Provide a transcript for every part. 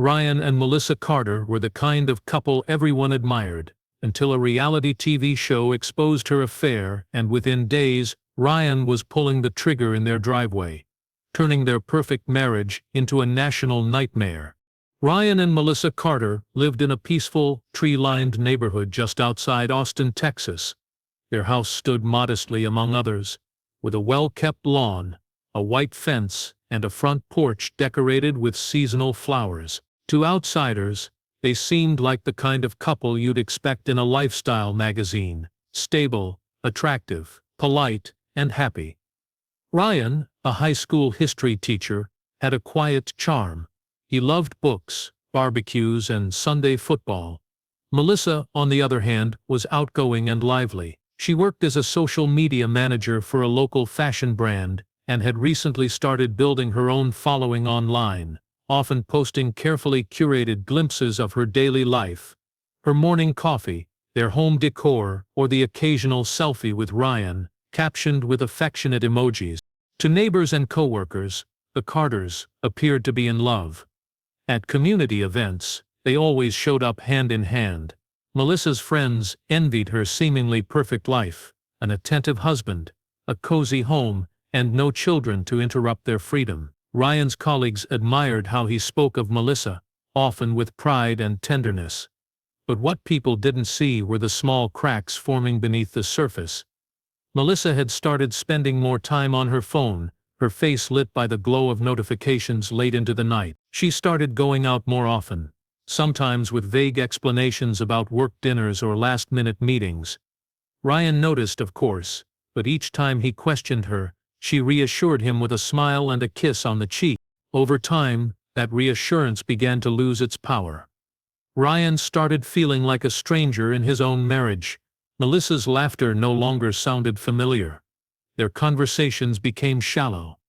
Ryan and Melissa Carter were the kind of couple everyone admired, until a reality TV show exposed her affair, and within days, Ryan was pulling the trigger in their driveway, turning their perfect marriage into a national nightmare. Ryan and Melissa Carter lived in a peaceful, tree-lined neighborhood just outside Austin, Texas. Their house stood modestly among others, with a well-kept lawn, a white fence, and a front porch decorated with seasonal flowers. To outsiders, they seemed like the kind of couple you'd expect in a lifestyle magazine: stable, attractive, polite, and happy. Ryan, a high school history teacher, had a quiet charm. He loved books, barbecues, and Sunday football. Melissa, on the other hand, was outgoing and lively. She worked as a social media manager for a local fashion brand, and had recently started building her own following online, often posting carefully curated glimpses of her daily life: her morning coffee, their home decor, or the occasional selfie with Ryan, captioned with affectionate emojis. To neighbors and coworkers, the Carters appeared to be in love. At community events, they always showed up hand in hand. Melissa's friends envied her seemingly perfect life: an attentive husband, a cozy home, and no children to interrupt their freedom. Ryan's colleagues admired how he spoke of Melissa, often with pride and tenderness. But what people didn't see were the small cracks forming beneath the surface. Melissa had started spending more time on her phone, her face lit by the glow of notifications late into the night. She started going out more often, sometimes with vague explanations about work dinners or last-minute meetings. Ryan noticed, of course, but each time he questioned her, she reassured him with a smile and a kiss on the cheek. Over time, that reassurance began to lose its power. Ryan started feeling like a stranger in his own marriage. Melissa's laughter no longer sounded familiar. Their conversations became shallow.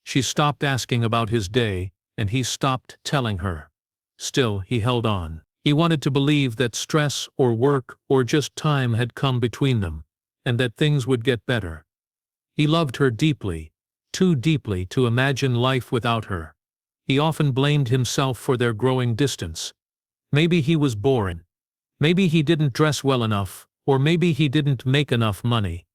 She stopped asking about his day, and he stopped telling her. Still, he held on. He wanted to believe that stress or work or just time had come between them, and that things would get better. He loved her deeply, too deeply to imagine life without her. He often blamed himself for their growing distance. Maybe he was boring. Maybe he didn't dress well enough, or maybe he didn't make enough money.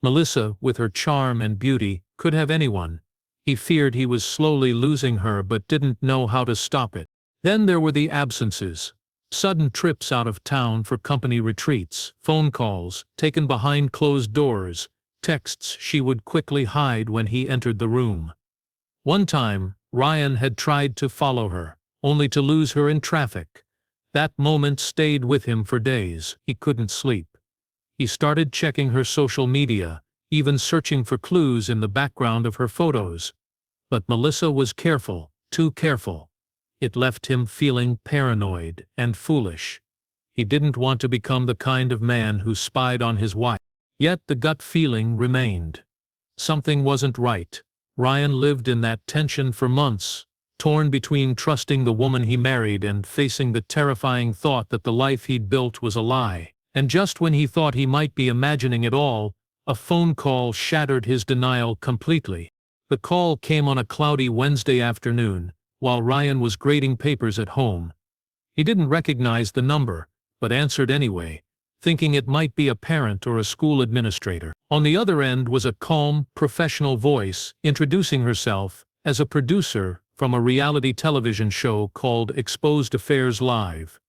Melissa, with her charm and beauty, could have anyone. He feared he was slowly losing her but didn't know how to stop it. Then there were the absences. Sudden trips out of town for company retreats, phone calls, taken behind closed doors, texts she would quickly hide when he entered the room. One time, Ryan had tried to follow her, only to lose her in traffic. That moment stayed with him for days. He couldn't sleep. He started checking her social media, even searching for clues in the background of her photos. But Melissa was careful, too careful. It left him feeling paranoid and foolish. He didn't want to become the kind of man who spied on his wife. Yet the gut feeling remained. Something wasn't right. Ryan lived in that tension for months, torn between trusting the woman he married and facing the terrifying thought that the life he'd built was a lie. And just when he thought he might be imagining it all, a phone call shattered his denial completely. The call came on a cloudy Wednesday afternoon, while Ryan was grading papers at home. He didn't recognize the number, but answered anyway, thinking it might be a parent or a school administrator. On the other end was a calm, professional voice introducing herself as a producer from a reality television show called Exposed Affairs Live.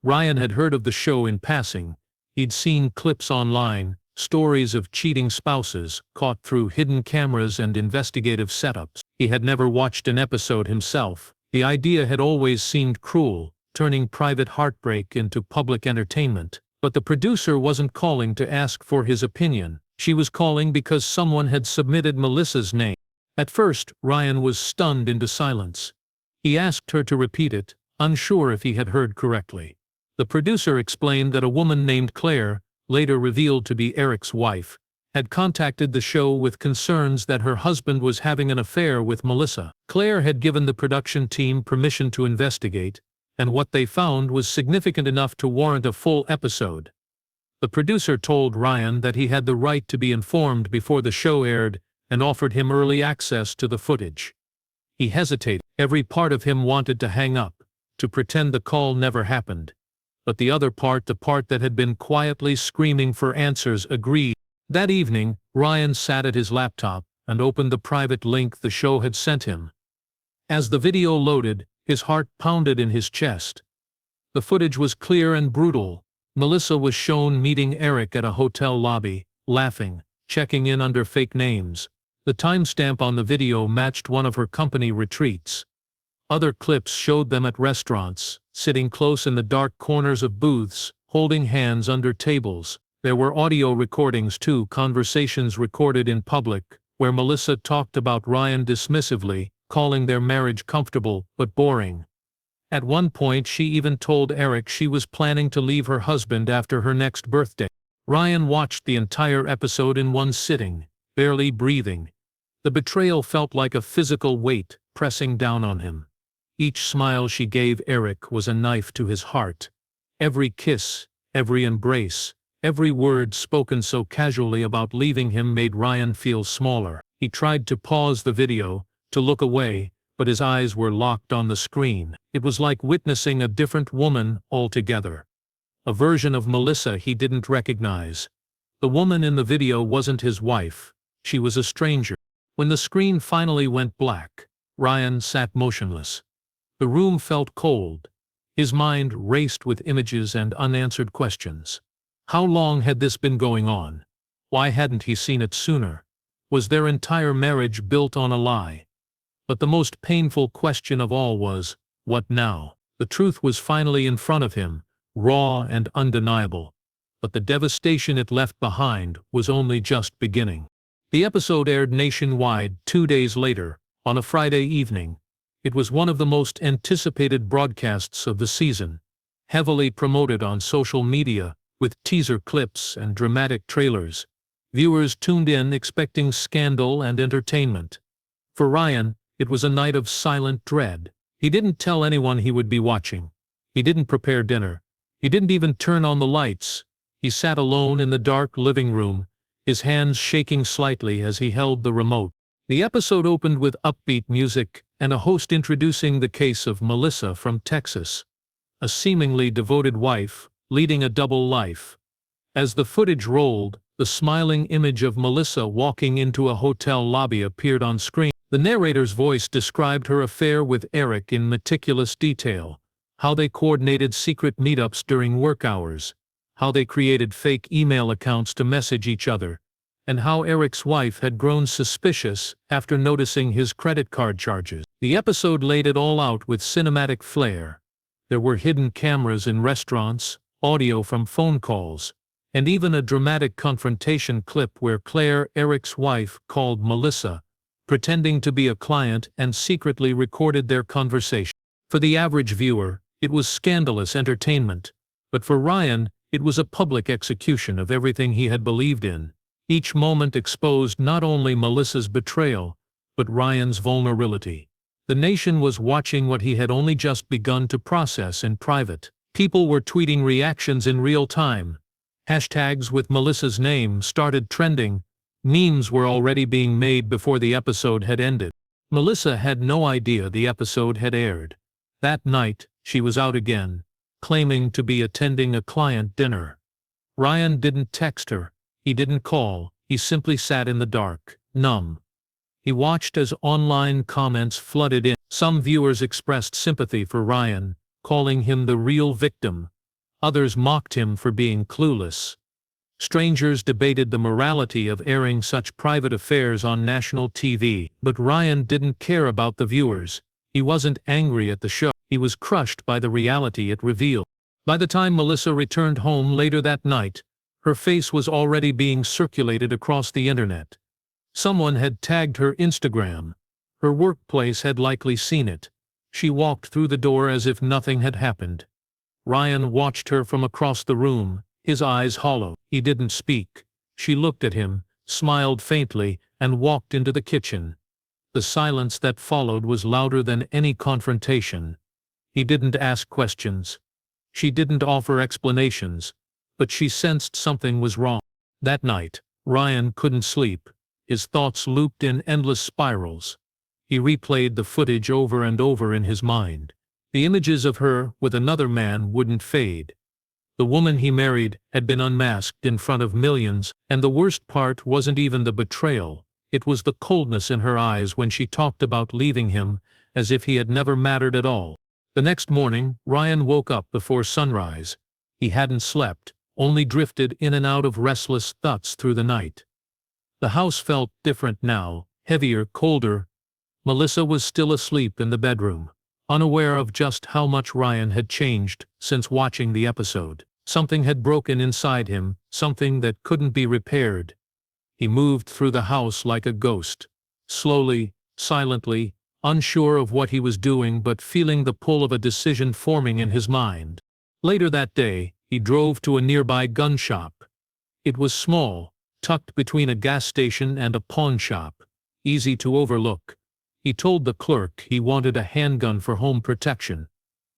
Ryan had heard of the show in passing. He'd seen clips online, stories of cheating spouses caught through hidden cameras and investigative setups. He had never watched an episode himself. The idea had always seemed cruel, turning private heartbreak into public entertainment. But the producer wasn't calling to ask for his opinion. She was calling because someone had submitted Melissa's name. At first, Ryan was stunned into silence. He asked her to repeat it, unsure if he had heard correctly. The producer explained that a woman named Claire, later revealed to be Eric's wife, had contacted the show with concerns that her husband was having an affair with Melissa. Claire had given the production team permission to investigate, and what they found was significant enough to warrant a full episode. The producer told Ryan that he had the right to be informed before the show aired and offered him early access to the footage. He hesitated. Every part of him wanted to hang up, to pretend the call never happened. But the other part, the part that had been quietly screaming for answers, agreed. That evening, Ryan sat at his laptop and opened the private link the show had sent him. As the video loaded, his heart pounded in his chest. The footage was clear and brutal. Melissa was shown meeting Eric at a hotel lobby, laughing, checking in under fake names. The timestamp on the video matched one of her company retreats. Other clips showed them at restaurants, sitting close in the dark corners of booths, holding hands under tables. There were audio recordings too, conversations recorded in public, where Melissa talked about Ryan dismissively, calling their marriage comfortable but boring. At one point she even told Eric she was planning to leave her husband after her next birthday. Ryan watched the entire episode in one sitting, barely breathing. The betrayal felt like a physical weight pressing down on him. Each smile she gave Eric was a knife to his heart. Every kiss, every embrace, every word spoken so casually about leaving him made Ryan feel smaller. He tried to pause the video, to look away, but his eyes were locked on the screen. It was like witnessing a different woman altogether. A version of Melissa he didn't recognize. The woman in the video wasn't his wife. She was a stranger. When the screen finally went black, Ryan sat motionless. The room felt cold. His mind raced with images and unanswered questions. How long had this been going on? Why hadn't he seen it sooner? Was their entire marriage built on a lie? But the most painful question of all was, what now? The truth was finally in front of him, raw and undeniable. But the devastation it left behind was only just beginning. The episode aired nationwide 2 days later, on a Friday evening. It was one of the most anticipated broadcasts of the season, heavily promoted on social media, with teaser clips and dramatic trailers. Viewers tuned in expecting scandal and entertainment. For Ryan, it was a night of silent dread. He didn't tell anyone he would be watching. He didn't prepare dinner. He didn't even turn on the lights. He sat alone in the dark living room, his hands shaking slightly as he held the remote. The episode opened with upbeat music and a host introducing the case of Melissa from Texas, a seemingly devoted wife, leading a double life. As the footage rolled, the smiling image of Melissa walking into a hotel lobby appeared on screen. The narrator's voice described her affair with Eric in meticulous detail, how they coordinated secret meetups during work hours, how they created fake email accounts to message each other, and how Eric's wife had grown suspicious after noticing his credit card charges. The episode laid it all out with cinematic flair. There were hidden cameras in restaurants, audio from phone calls, and even a dramatic confrontation clip where Claire, Eric's wife, called Melissa, pretending to be a client and secretly recorded their conversation. For the average viewer, it was scandalous entertainment, but for Ryan, it was a public execution of everything he had believed in. Each moment exposed not only Melissa's betrayal, but Ryan's vulnerability. The nation was watching what he had only just begun to process in private. People were tweeting reactions in real time. Hashtags with Melissa's name started trending. Memes were already being made before the episode had ended. Melissa had no idea the episode had aired. That night, she was out again, claiming to be attending a client dinner. Ryan didn't text her. He didn't call. He simply sat in the dark, numb. He watched as online comments flooded in. Some viewers expressed sympathy for Ryan, calling him the real victim. Others mocked him for being clueless. Strangers debated the morality of airing such private affairs on national TV. But Ryan didn't care about the viewers. He wasn't angry at the show. He was crushed by the reality it revealed. By the time Melissa returned home later that night, her face was already being circulated across the internet. Someone had tagged her Instagram. Her workplace had likely seen it. She walked through the door as if nothing had happened. Ryan watched her from across the room, his eyes hollow. He didn't speak. She looked at him, smiled faintly, and walked into the kitchen. The silence that followed was louder than any confrontation. He didn't ask questions. She didn't offer explanations, but she sensed something was wrong. That night, Ryan couldn't sleep. His thoughts looped in endless spirals. He replayed the footage over and over in his mind. The images of her with another man wouldn't fade. The woman he married had been unmasked in front of millions, and the worst part wasn't even the betrayal, it was the coldness in her eyes when she talked about leaving him, as if he had never mattered at all. The next morning, Ryan woke up before sunrise. He hadn't slept, only drifted in and out of restless thoughts through the night. The house felt different now, heavier, colder. Melissa was still asleep in the bedroom, unaware of just how much Ryan had changed since watching the episode. Something had broken inside him, something that couldn't be repaired. He moved through the house like a ghost, slowly, silently, unsure of what he was doing but feeling the pull of a decision forming in his mind. Later that day, he drove to a nearby gun shop. It was small, tucked between a gas station and a pawn shop, easy to overlook. He told the clerk he wanted a handgun for home protection.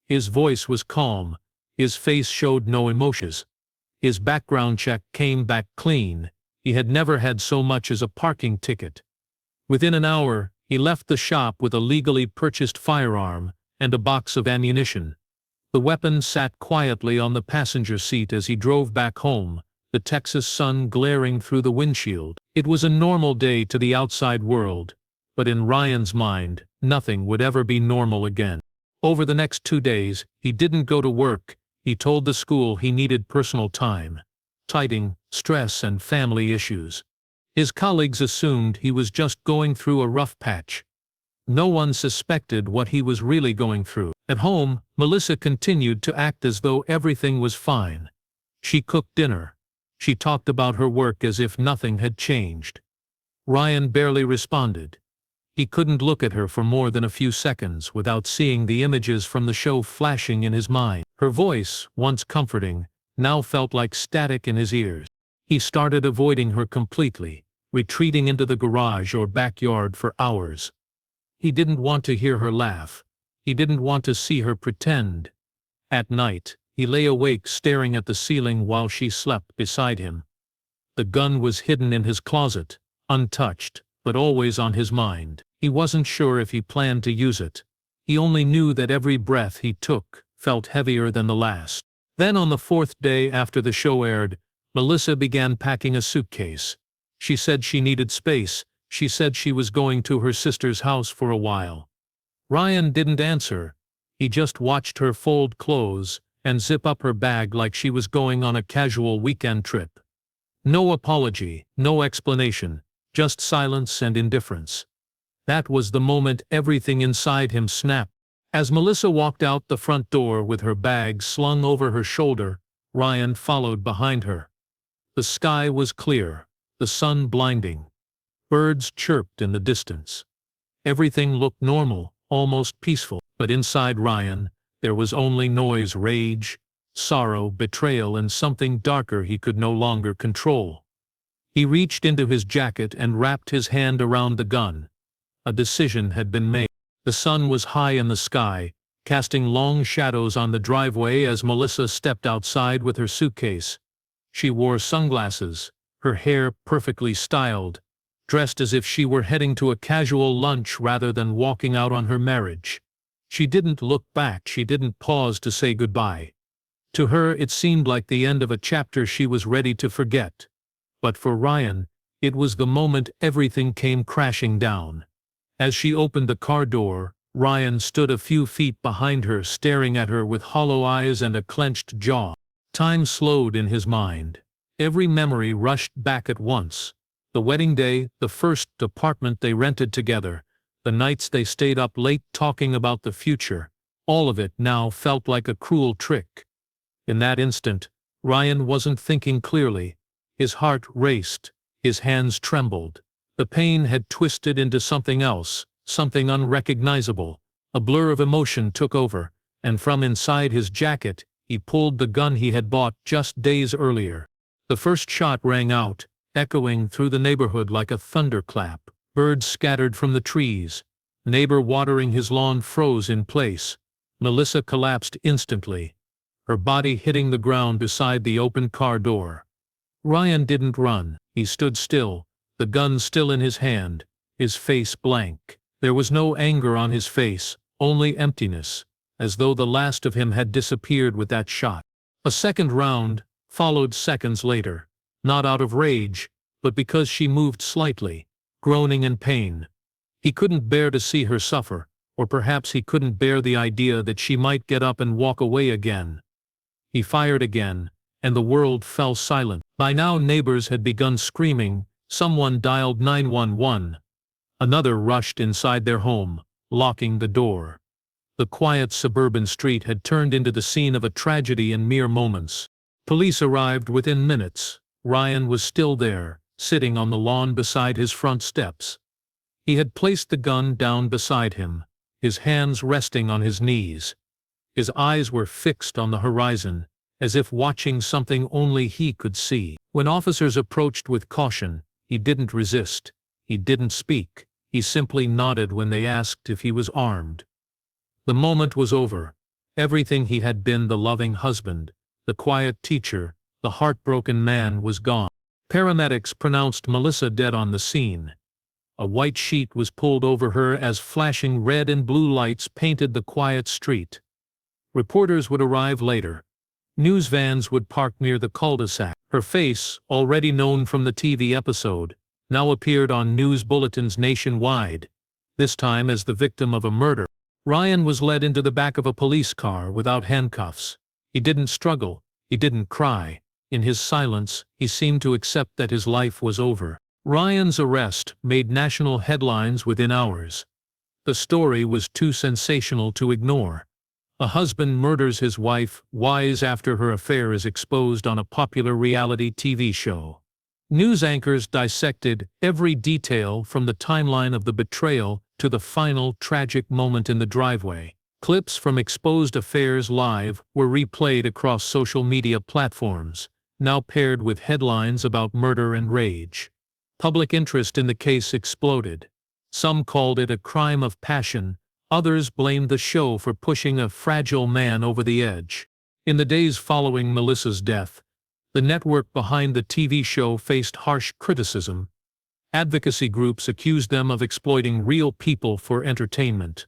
His voice was calm, his face showed no emotions. His background check came back clean, he had never had so much as a parking ticket. Within an hour, he left the shop with a legally purchased firearm and a box of ammunition. The weapon sat quietly on the passenger seat as he drove back home, the Texas sun glaring through the windshield. It was a normal day to the outside world, but in Ryan's mind, nothing would ever be normal again. Over the next 2 days, he didn't go to work. He told the school he needed personal time. Tidying, stress and family issues. His colleagues assumed he was just going through a rough patch. No one suspected what he was really going through. At home, Melissa continued to act as though everything was fine. She cooked dinner. She talked about her work as if nothing had changed. Ryan barely responded. He couldn't look at her for more than a few seconds without seeing the images from the show flashing in his mind. Her voice, once comforting, now felt like static in his ears. He started avoiding her completely, retreating into the garage or backyard for hours. He didn't want to hear her laugh. He didn't want to see her pretend. At night, he lay awake staring at the ceiling while she slept beside him. The gun was hidden in his closet, untouched, but always on his mind. He wasn't sure if he planned to use it. He only knew that every breath he took felt heavier than the last. Then on the 4th day after the show aired, Melissa began packing a suitcase. She said she needed space. She said she was going to her sister's house for a while. Ryan didn't answer. He just watched her fold clothes and zip up her bag like she was going on a casual weekend trip. No apology, no explanation, just silence and indifference. That was the moment everything inside him snapped. As Melissa walked out the front door with her bag slung over her shoulder, Ryan followed behind her. The sky was clear, the sun blinding. Birds chirped in the distance. Everything looked normal, almost peaceful, but inside Ryan, there was only noise, rage, sorrow, betrayal, and something darker he could no longer control. He reached into his jacket and wrapped his hand around the gun. A decision had been made. The sun was high in the sky, casting long shadows on the driveway as Melissa stepped outside with her suitcase. She wore sunglasses, her hair perfectly styled, dressed as if she were heading to a casual lunch rather than walking out on her marriage. She didn't look back, she didn't pause to say goodbye. To her it seemed like the end of a chapter she was ready to forget. But for Ryan, it was the moment everything came crashing down. As she opened the car door, Ryan stood a few feet behind her, staring at her with hollow eyes and a clenched jaw. Time slowed in his mind. Every memory rushed back at once. The wedding day, the first apartment they rented together, the nights they stayed up late talking about the future, all of it now felt like a cruel trick. In that instant, Ryan wasn't thinking clearly. His heart raced, his hands trembled. The pain had twisted into something else, something unrecognizable. A blur of emotion took over, and from inside his jacket, he pulled the gun he had bought just days earlier. The first shot rang out, echoing through the neighborhood like a thunderclap. Birds scattered from the trees. Neighbor watering his lawn froze in place. Melissa collapsed instantly, her body hitting the ground beside the open car door. Ryan didn't run. He stood still, the gun still in his hand, his face blank. There was no anger on his face, only emptiness. as though the last of him had disappeared with that shot. A second round followed seconds later, not out of rage, but because she moved slightly, groaning in pain. He couldn't bear to see her suffer, or perhaps he couldn't bear the idea that she might get up and walk away again. He fired again, and the world fell silent. By now neighbors had begun screaming, someone dialed 911. Another rushed inside their home, locking the door. The quiet suburban street had turned into the scene of a tragedy in mere moments. Police arrived within minutes. Ryan was still there, sitting on the lawn beside his front steps. He had placed the gun down beside him, his hands resting on his knees. His eyes were fixed on the horizon, as if watching something only he could see. When officers approached with caution, he didn't resist. He didn't speak. He simply nodded when they asked if he was armed. The moment was over. Everything he had been, the loving husband, the quiet teacher, the heartbroken man, was gone. Paramedics pronounced Melissa dead on the scene. A white sheet was pulled over her as flashing red and blue lights painted the quiet street. Reporters would arrive later. News vans would park near the cul-de-sac. Her face, already known from the TV episode, now appeared on news bulletins nationwide, this time as the victim of a murder. Ryan was led into the back of a police car without handcuffs. He didn't struggle. He didn't cry. In his silence, he seemed to accept that his life was over. Ryan's arrest made national headlines within hours. The story was too sensational to ignore. A husband murders his wife wise after her affair is exposed on a popular reality TV show. News anchors dissected every detail from the timeline of the betrayal to the final tragic moment in the driveway. Clips from exposed affairs live were replayed across social media platforms, now paired with headlines about murder and rage. Public interest in the case exploded. Some called it a crime of passion. Others blamed the show for pushing a fragile man over the edge. In the days following Melissa's death, the network behind the TV show faced harsh criticism. Advocacy groups accused them of exploiting real people for entertainment,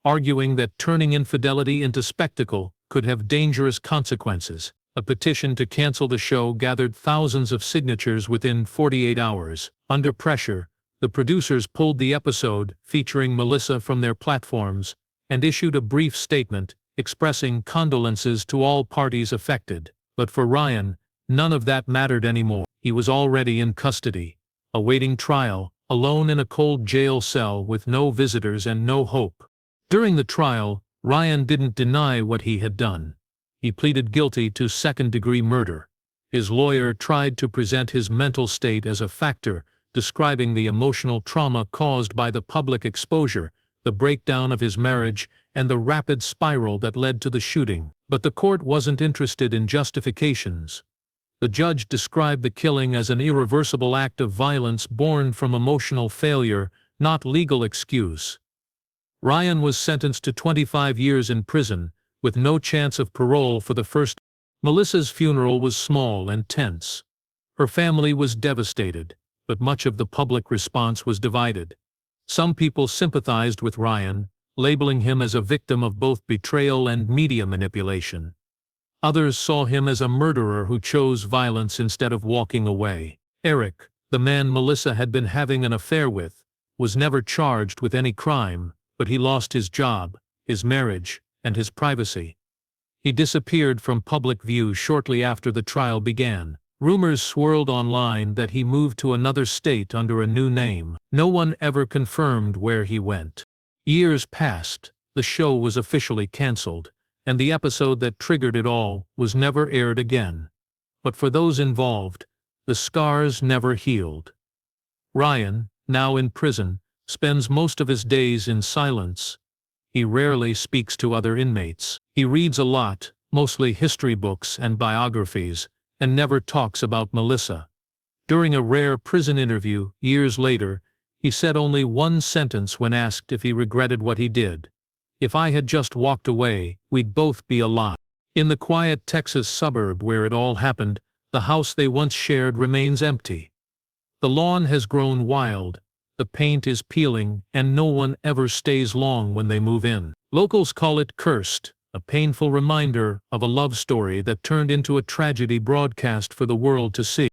arguing that turning infidelity into spectacle could have dangerous consequences. A petition to cancel the show gathered thousands of signatures within 48 hours. Under pressure, the producers pulled the episode featuring Melissa from their platforms and issued a brief statement expressing condolences to all parties affected. But for Ryan, none of that mattered anymore. He was already in custody, awaiting trial, alone in a cold jail cell with no visitors and no hope. During the trial, Ryan didn't deny what he had done. He pleaded guilty to second-degree murder. His lawyer tried to present his mental state as a factor, describing the emotional trauma caused by the public exposure, the breakdown of his marriage, and the rapid spiral that led to the shooting. But the court wasn't interested in justifications. The judge described the killing as an irreversible act of violence born from emotional failure, not legal excuse. Ryan was sentenced to 25 years in prison, with no chance of parole for the first. Melissa's funeral was small and tense. Her family was devastated, but much of the public response was divided. Some people sympathized with Ryan, labeling him as a victim of both betrayal and media manipulation. Others saw him as a murderer who chose violence instead of walking away. Eric, the man Melissa had been having an affair with, was never charged with any crime, but he lost his job, his marriage, and his privacy. He disappeared from public view shortly after the trial began. Rumors swirled online that he moved to another state under a new name. No one ever confirmed where he went. Years passed, the show was officially canceled, and the episode that triggered it all was never aired again. But for those involved, the scars never healed. Ryan, now in prison, spends most of his days in silence. He rarely speaks to other inmates. He reads a lot, mostly history books and biographies, and never talks about Melissa. During a rare prison interview, years later, he said only one sentence when asked if he regretted what he did. "If I had just walked away, we'd both be alive." In the quiet Texas suburb where it all happened, the house they once shared remains empty. The lawn has grown wild, the paint is peeling, and no one ever stays long when they move in. Locals call it cursed, a painful reminder of a love story that turned into a tragedy broadcast for the world to see.